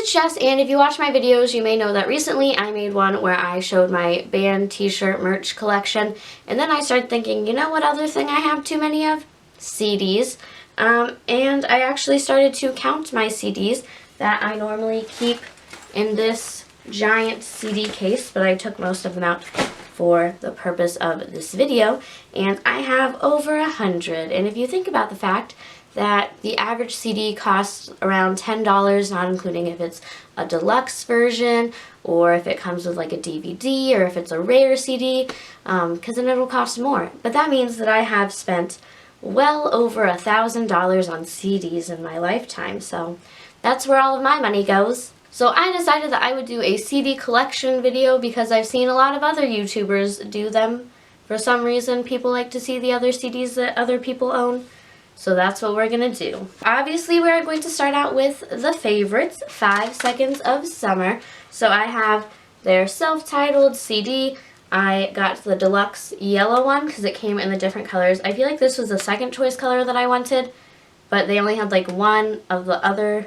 it's Jess, and if you watch my videos, you may know that recently I made one where I showed my band t-shirt merch collection, and then I started thinking, you know what other thing I have too many of? CDs. And I actually started to count my CDs that I normally keep in this giant CD case, but I took most of them out for the purpose of this video, and I have over 100. And if you think about the fact that the average CD costs around $10, not including if it's a deluxe version or if it comes with like a DVD or if it's a rare CD, because then it'll cost more. But that means that I have spent well over $1,000 on CDs in my lifetime, so that's where all of my money goes. So I decided that I would do a CD collection video because I've seen a lot of other YouTubers do them. For some reason, people like to see the other CDs that other people own. So that's what we're going to do. Obviously, we're going to start out with the favorites, 5 Seconds of Summer. So I have their self-titled CD. I got the deluxe yellow one because it came in the different colors. I feel like this was the second choice color that I wanted, but they only had like one of the other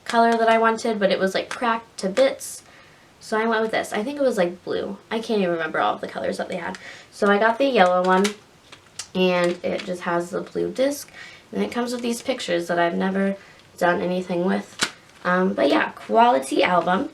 color that I wanted, but it was like cracked to bits. So I went with this. I think it was like blue. I can't even remember all of the colors that they had. So I got the yellow one, and it just has the blue disc. And it comes with these pictures that I've never done anything with. But yeah, quality album.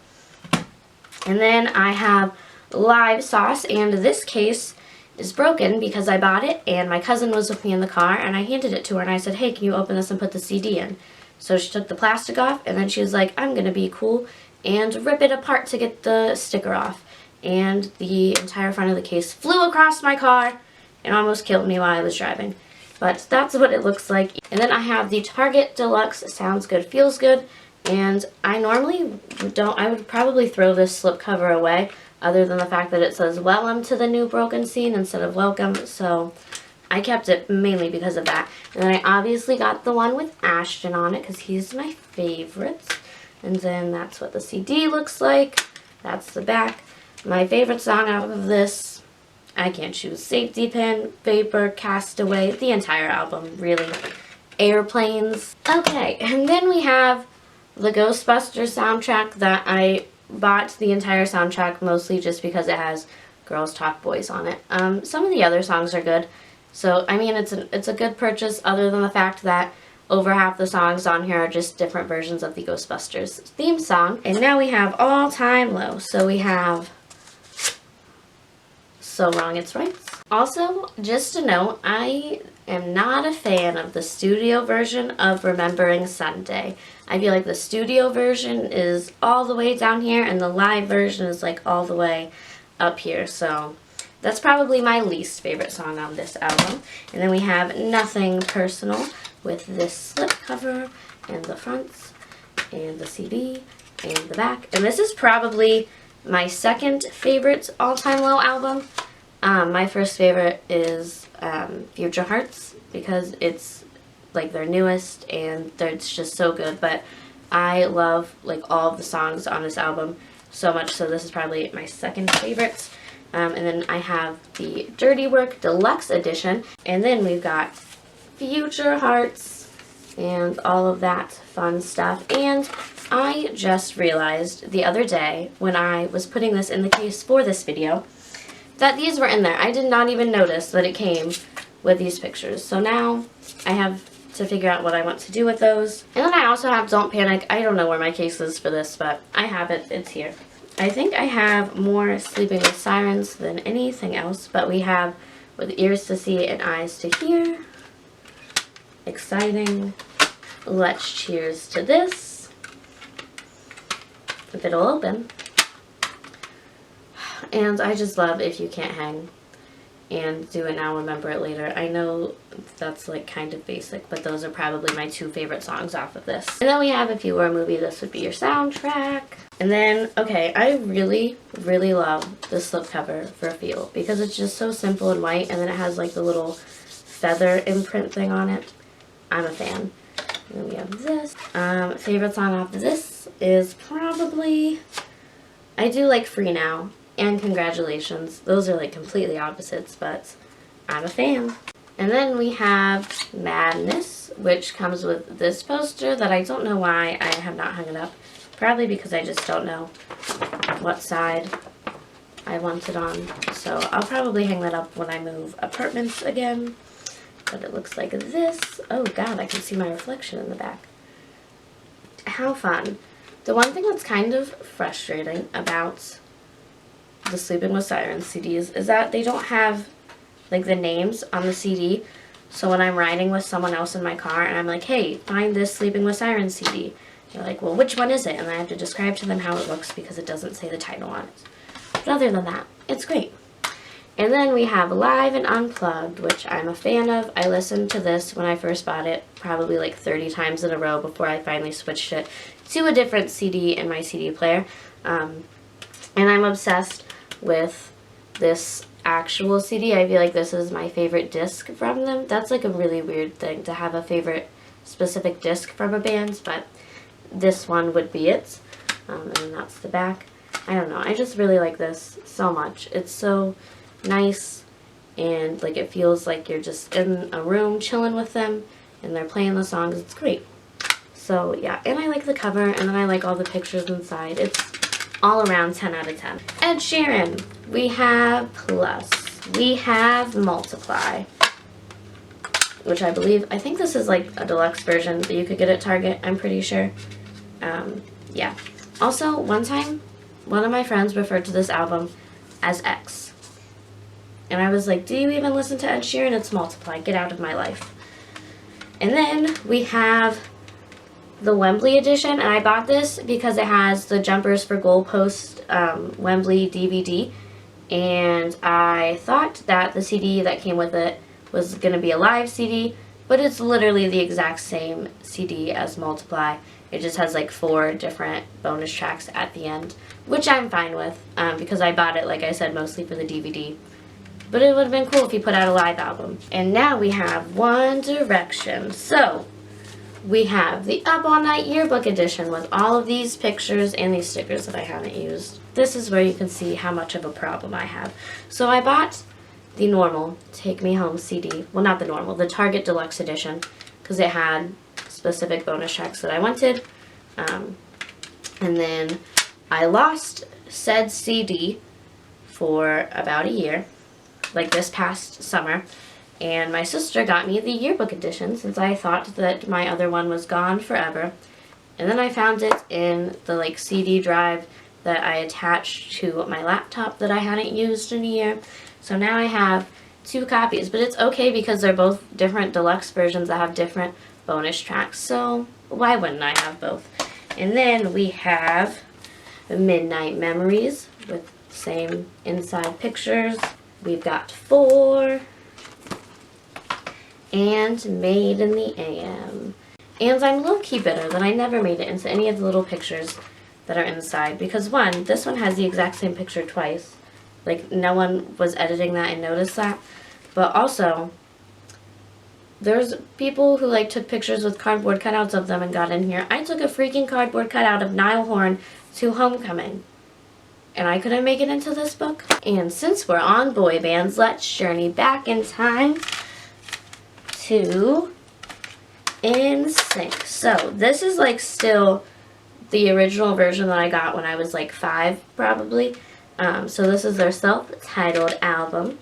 And then I have Live Sauce, and this case is broken because I bought it and my cousin was with me in the car, and I handed it to her and I said, hey, can you open this and put the CD in? So she took the plastic off, and then she was like, I'm going to be cool and rip it apart to get the sticker off. And the entire front of the case flew across my car and almost killed me while I was driving. But that's what it looks like. And then I have the Target Deluxe Sounds Good, Feels Good. And I normally don't, I would probably throw this slipcover away, other than the fact that it says Welcome to the New Broken Scene instead of Welcome. So I kept it mainly because of that. And then I obviously got the one with Ashton on it because he's my favorite. And then that's what the CD looks like. That's the back. My favorite song out of this, I can't choose. Safety Pin, Vapor, Castaway, the entire album, really. Airplanes. Okay, and then we have the Ghostbusters soundtrack that I bought the entire soundtrack mostly just because it has Girls Talk Boys on it. Some of the other songs are good. So, I mean, it's a good purchase other than the fact that over half the songs on here are just different versions of the Ghostbusters theme song. And now we have All Time Low. So we have So Wrong It's Right. Also, just to note, I am not a fan of the studio version of Remembering Sunday. I feel like the studio version is all the way down here and the live version is like all the way up here. So that's probably my least favorite song on this album. And then we have Nothing Personal with this slipcover and the fronts and the CD and the back. And this is probably my second favorite All Time Low album. My first favorite is Future Hearts because it's like their newest and it's just so good. But I love like all of the songs on this album so much, so this is probably my second favorite. And then I have the Dirty Work Deluxe Edition, and then we've got Future Hearts and all of that fun stuff. And I just realized the other day when I was putting this in the case for this video that these were in there. I did not even notice that it came with these pictures. So now I have to figure out what I want to do with those. And then I also have Don't Panic. I don't know where my case is for this, but I have it. It's here. I think I have more Sleeping with Sirens than anything else, but we have With Ears to See and Eyes to Hear, Exciting, Let's Cheers to This, if it'll open, and I just love If You Can't Hang and Do It Now, Remember It Later. I know that's like kind of basic, but those are probably my two favorite songs off of this. And then we have If You Were a Movie, This Would Be Your Soundtrack. And then, okay, I really, really love the slipcover for Feel because it's just so simple and white, and then it has like the little feather imprint thing on it. I'm a fan. And then we have this. Favorite song off of this is probably, I do like Free Now and Congratulations. Those are like completely opposites, but I'm a fan. And then we have Madness, which comes with this poster that I don't know why I have not hung it up. Probably because I just don't know what side I want it on. So I'll probably hang that up when I move apartments again. But it looks like this. Oh god, I can see my reflection in the back. How fun. The one thing that's kind of frustrating about the Sleeping with Sirens CDs is that they don't have like the names on the CD. So when I'm riding with someone else in my car and I'm like, hey, find this Sleeping with Sirens CD, they're like, well, which one is it? And I have to describe to them how it looks because it doesn't say the title on it. But other than that, it's great. And then we have Live and Unplugged, which I'm a fan of. I listened to this when I first bought it probably like 30 times in a row before I finally switched it to a different CD in my CD player. And I'm obsessed with this actual CD. I feel like this is my favorite disc from them. That's like a really weird thing to have a favorite specific disc from a band, but this one would be it. And that's the back. I don't know. I just really like this so much. It's so nice, and like it feels like you're just in a room chilling with them and they're playing the songs. It's great. So yeah, and I like the cover, and then I like all the pictures inside. It's all around 10 out of 10. Ed Sheeran. We have Plus. We have Multiply, which I think this is like a deluxe version that you could get at Target, I'm pretty sure. Yeah. Also, one time, one of my friends referred to this album as X. And I was like, do you even listen to Ed Sheeran? It's Multiply. Get out of my life. And then we have the Wembley edition. And I bought this because it has the Jumpers for Goalpost Wembley DVD. And I thought that the CD that came with it was going to be a live CD. But it's literally the exact same CD as Multiply. It just has like 4 different bonus tracks at the end. Which I'm fine with. Because I bought it, like I said, mostly for the DVD. But it would have been cool if he put out a live album. And now we have One Direction. So, we have the Up All Night Yearbook Edition with all of these pictures and these stickers that I haven't used. This is where you can see how much of a problem I have. So I bought the normal Take Me Home CD. Well, not the normal, the Target Deluxe Edition. Because it had specific bonus tracks that I wanted. And then I lost said CD for about a year. Like this past summer, and my sister got me the yearbook edition since I thought that my other one was gone forever. And then I found it in the like CD drive that I attached to my laptop that I hadn't used in a year. So now I have 2 copies, but it's okay because they're both different deluxe versions that have different bonus tracks, so why wouldn't I have both? And then we have Midnight Memories with same inside pictures. We've got 4, and Made in the AM. And I'm low-key bitter that I never made it into any of the little pictures that are inside, because one, this one has the exact same picture twice. Like, no one was editing that and noticed that. But also, there's people who like took pictures with cardboard cutouts of them and got in here. I took a freaking cardboard cutout of Niall Horan to Homecoming. And I couldn't make it into this book. And since we're on boy bands, let's journey back in time to NSYNC. So this is like still the original version that I got when I was like 5 probably. So this is their self-titled album.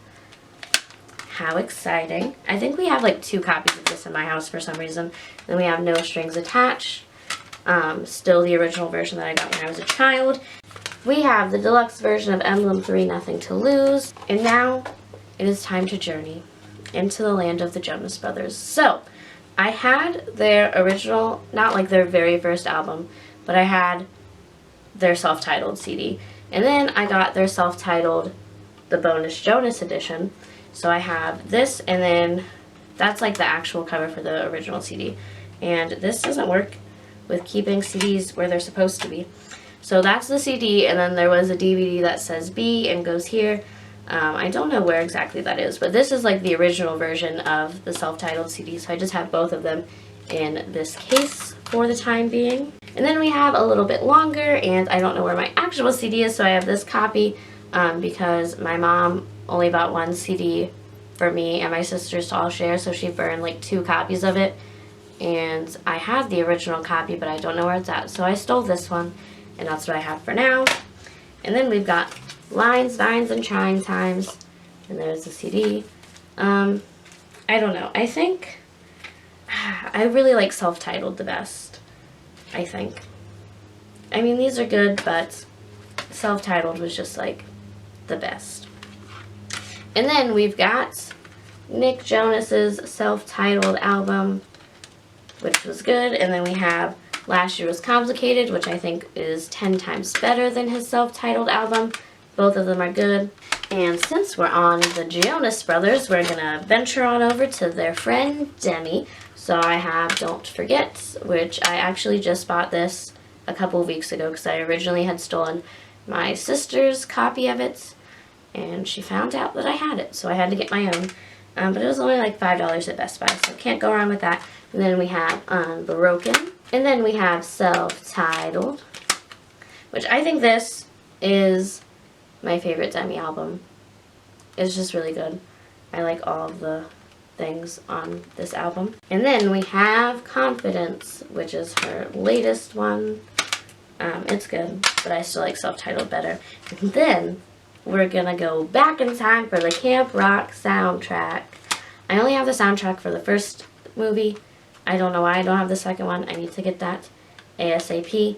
How exciting. I think we have like 2 copies of this in my house for some reason. Then we have No Strings Attached. Still the original version that I got when I was a child. We have the deluxe version of Emblem 3, Nothing to Lose. And now it is time to journey into the land of the Jonas Brothers. So, I had their original, not like their very first album, but I had their self-titled CD. And then I got their self-titled, the bonus Jonas edition. So I have this, and then that's like the actual cover for the original CD. And this doesn't work with keeping CDs where they're supposed to be. So that's the CD, and then there was a DVD that says B and goes here. I don't know where exactly that is, but this is like the original version of the self-titled CD, so I just have both of them in this case for the time being. And then we have a little bit longer, and I don't know where my actual CD is, so I have this copy because my mom only bought 1 CD for me and my sisters to all share, so she burned like 2 copies of it and I have the original copy, but I don't know where it's at. So I stole this one, and that's what I have for now. And then we've got Lines, Vines, and Trying Times, and there's the CD. I don't know. I think I really like Self-Titled the best, I think. I mean, these are good, but Self-Titled was just like the best. And then we've got Nick Jonas's Self-Titled album, which was good. And then we have Last Year Was Complicated, which I think is 10 times better than his Self-Titled album. Both of them are good. And since we're on the Jonas Brothers, we're going to venture on over to their friend Demi. So I have Don't Forget, which I actually just bought this a couple of weeks ago because I originally had stolen my sister's copy of it, and she found out that I had it, so I had to get my own. But it was only like $5 at Best Buy, so can't go wrong with that. And then we have Unbroken, and then we have Self-Titled, which I think this is my favorite Demi album. It's just really good. I like all of the things on this album. And then we have Confidence, which is her latest one. It's good, but I still like Self-Titled better. And then we're gonna go back in time for the Camp Rock soundtrack. I only have the soundtrack for the first movie. I don't know why I don't have the second one. I need to get that ASAP.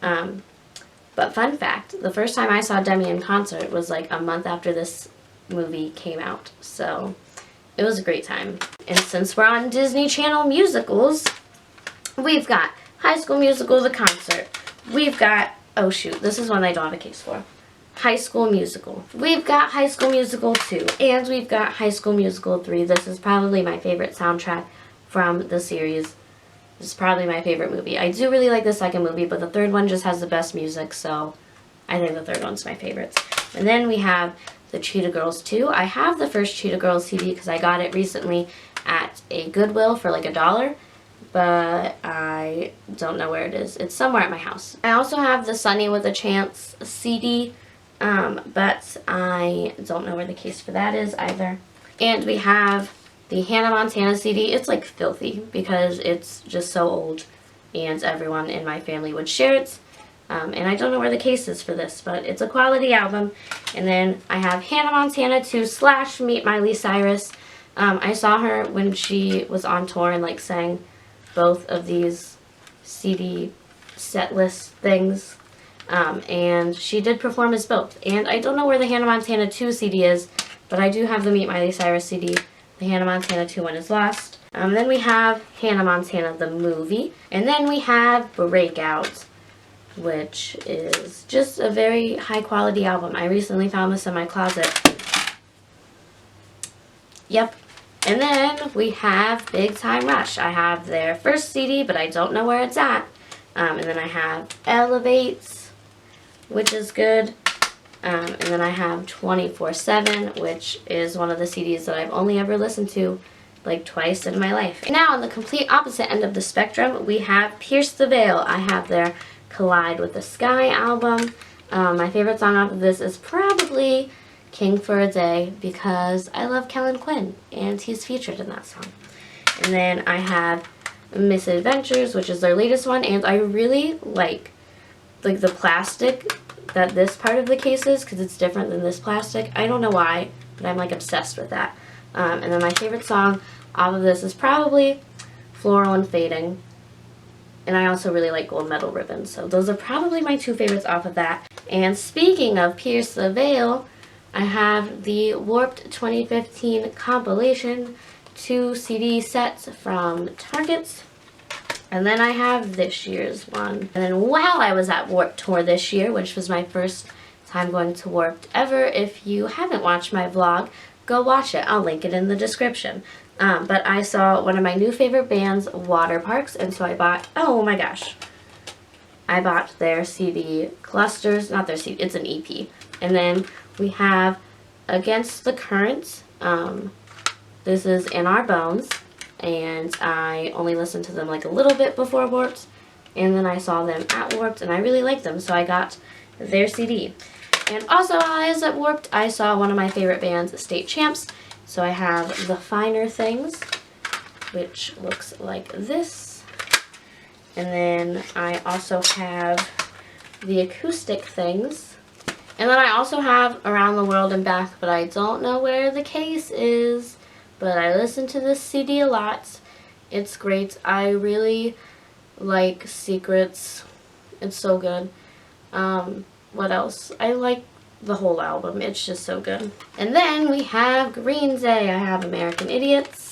But fun fact, the first time I saw Demi in concert was like a month after this movie came out. So it was a great time. And since we're on Disney Channel musicals, we've got High School Musical, the concert. We've got, oh shoot, this is one I don't have a case for. High School Musical. We've got High School Musical 2, and we've got High School Musical 3. This is probably my favorite soundtrack from the series. This is probably my favorite movie. I do really like the second movie, but the third one just has the best music, so I think the third one's my favorite. And then we have the Cheetah Girls 2. I have the first Cheetah Girls CD because I got it recently at a Goodwill for like $1, but I don't know where it is. It's somewhere at my house. I also have the Sunny with a Chance CD, but I don't know where the case for that is either. And we have the Hannah Montana CD. It's like filthy because it's just so old and everyone in my family would share it. And I don't know where the case is for this, but it's a quality album. And then I have Hannah Montana 2 / Meet Miley Cyrus. I saw her when she was on tour and like sang both of these CD set list things. And she did perform as both. And I don't know where the Hannah Montana 2 CD is, but I do have the Meet Miley Cyrus CD. The Hannah Montana 2 one is lost. Then we have Hannah Montana the movie. And then we have Breakout, which is just a very high quality album. I recently found this in my closet. Yep. And then we have Big Time Rush. I have their first CD, but I don't know where it's at. And then I have Elevate, which is good. And then I have 24/7, which is one of the CDs that I've only ever listened to like twice in my life. And now on the complete opposite end of the spectrum, we have Pierce the Veil. I have their Collide with the Sky album. My favorite song off of this is probably King for a Day because I love Kellen Quinn and he's featured in that song. And then I have Misadventures, which is their latest one, and I really like the plastic that this part of the case is because it's different than this plastic. I don't know why, but I'm like obsessed with that. And then my favorite song off of this is probably Floral and Fading. And I also really like Gold Medal Ribbon. So those are probably my two favorites off of that. And speaking of Pierce the Veil, I have the Warped 2015 compilation 2 CD sets from Target. And then I have this year's one. And then while I was at Warped Tour this year, which was my first time going to Warped ever, if you haven't watched my vlog, go watch it. I'll link it in the description. But I saw one of my new favorite bands, Water Parks, and so I bought, oh my gosh, I bought their CD Clusters, not their CD, it's an EP. And then we have Against the Current. This is In Our Bones, and I only listened to them like a little bit before Warped, and then I saw them at Warped, and I really liked them, so I got their CD. And also while I was at Warped, I saw one of my favorite bands, State Champs, so I have The Finer Things, which looks like this. And then I also have the acoustic things. And then I also have Around the World and Back, but I don't know where the case is. But I listen to this CD a lot. It's great. I really like Secrets. It's so good. What else? I like the whole album. It's just so good. And then we have Green Day. I have American Idiots,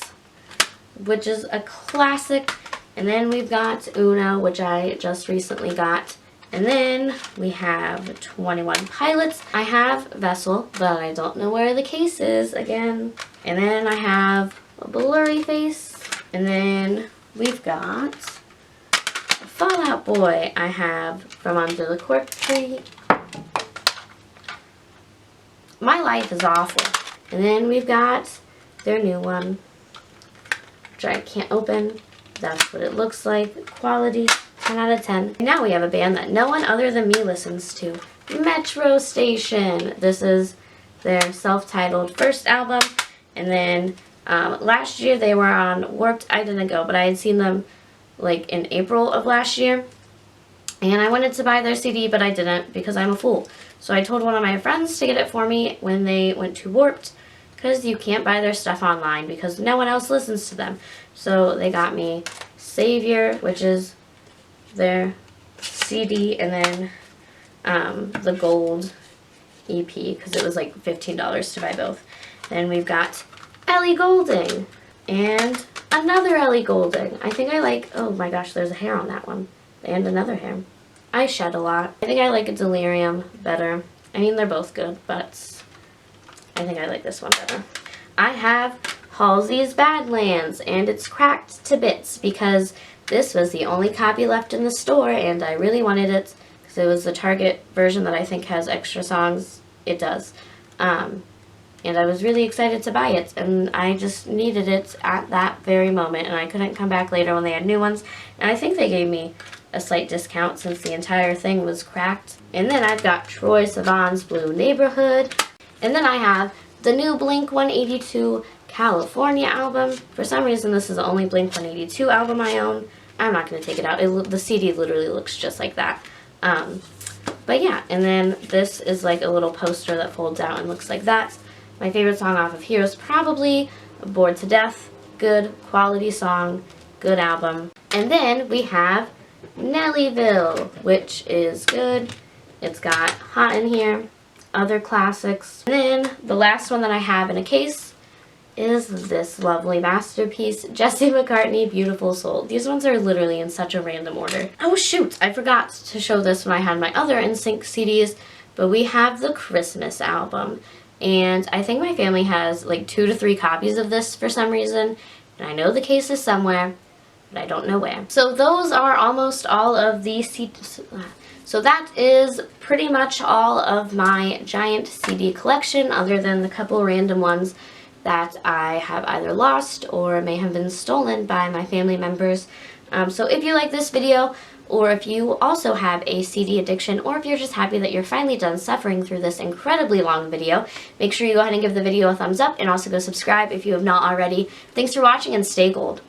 which is a classic. And then we've got Uno, which I just recently got. And then we have 21 Pilots. I have Vessel, but I don't know where the case is again. And then I have a Blurry Face. And then we've got Fall Out Boy. I have From Under the Cork Tree. My Life is Awful. And then we've got their new one, which I can't open. That's what it looks like. Quality, 10 out of 10. Now we have a band that no one other than me listens to. Metro Station. This is their self-titled first album. And then last year they were on Warped. I didn't go, but I had seen them like in April of last year. And I wanted to buy their CD, but I didn't because I'm a fool. So I told one of my friends to get it for me when they went to Warped, because you can't buy their stuff online because no one else listens to them. So they got me Savior, which is their CD, and then the gold EP, because it was like $15 to buy both. Then we've got Ellie Goulding and another Ellie Goulding. I think I like, oh my gosh, there's a hair on that one. And another hair. I shed a lot. I think I like Delirium better. I mean, they're both good, but I think I like this one better. I have Halsey's Badlands, and it's cracked to bits because this was the only copy left in the store, and I really wanted it because it was the Target version that I think has extra songs. It does. And I was really excited to buy it, and I just needed it at that very moment, and I couldn't come back later when they had new ones. And I think they gave me a slight discount since the entire thing was cracked. And then I've got Troye Sivan's Blue Neighborhood. And then I have the new Blink-182 California album. For some reason, this is the only Blink-182 album I own. I'm not going to take it out. The CD literally looks just like that. But yeah, and then this is like a little poster that folds out and looks like that. My favorite song off of here is probably Bored to Death. Good quality song, good album. And then we have Nellyville, which is good. It's got Hot in here, other classics. And then the last one that I have in a case is this lovely masterpiece, Jesse McCartney, Beautiful Soul. These ones are literally in such a random order. Oh shoot, I forgot to show this when I had my other NSYNC CDs, but we have the Christmas album. And I think my family has like 2 to 3 copies of this for some reason. And I know the case is somewhere, but I don't know where. So those are almost all of the CDs. So that is pretty much all of my giant CD collection, other than the couple random ones that I have either lost or may have been stolen by my family members. So if you like this video, or if you also have a CD addiction, or if you're just happy that you're finally done suffering through this incredibly long video, make sure you go ahead and give the video a thumbs up, and also go subscribe if you have not already. Thanks for watching, and stay gold.